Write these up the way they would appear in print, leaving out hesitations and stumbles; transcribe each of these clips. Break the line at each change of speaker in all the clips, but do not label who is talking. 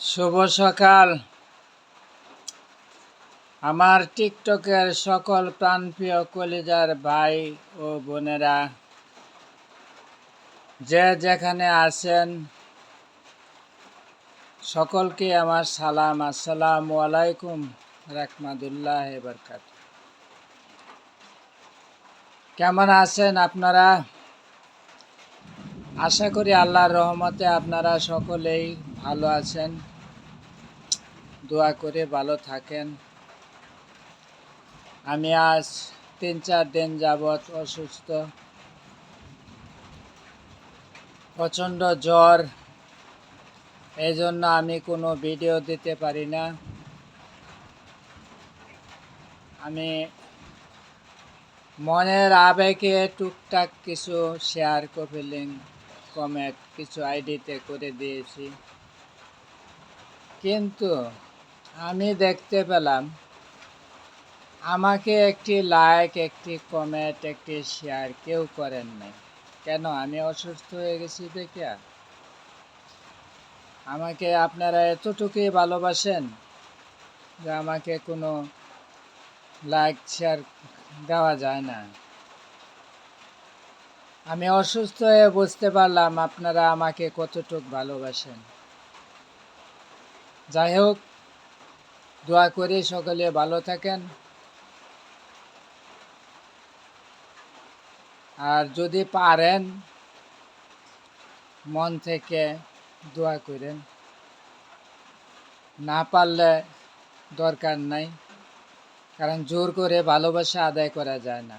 শুভ সকাল আমার টিকটকের সকল প্রাণপ্রিয় কলিজার ভাই ও বোনেরা, যে যেখানে আছেন সকলকে আমার সালাম। আসসালামু আলাইকুম রাহমাতুল্লাহ বারাকাত। কেমন আছেন আপনারা? আশা করি আল্লাহর রহমতে আপনারা সকলেই ভালো আছেন। দোয়া করে ভালো থাকেন। আমি আজ 3-4 দিন যাবৎ অসুস্থ, প্রচণ্ড জ্বর, এই জন্য আমি কোনো ভিডিও দিতে পারি না। আমি মনের আবেগে টুকটাক কিছু শেয়ার কপিলিং কমেন্ট কিছু আইডিতে করে দিয়েছি, কিন্তু আমি দেখতে পেলাম আমাকে একটি লাইক, একটি কমেন্ট, একটি শেয়ার কেউ করেন নাই। কেন? আমি অসুস্থ হয়ে গেছি দেখে? আমাকে আপনারা এতটুকুই ভালোবাসেন যে আমাকে কোনো লাইক শেয়ার দেওয়া যায় না? আমি অসুস্থ হয়ে বুঝতে পারলাম আপনারা আমাকে কতটুকু ভালোবাসেন। যাই হোক, দোয়া করি সকলে ভালো থাকেন। আর যদি পারেন মন থেকে দোয়া করেন, না পারলে দরকার নাই, কারণ জোর করে ভালোবাসা আদায় করা যায় না।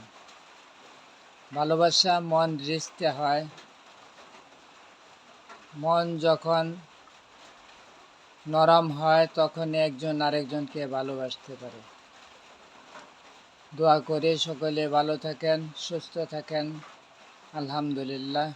ভালোবাসা মন রিঝতে হয়। মন যখন নরম হয় তখন একজন আরেকজনকে ভালোবাসতে পারে। দোয়া করে সকলে ভালো থাকেন, সুস্থ থাকেন। আলহামদুলিল্লাহ।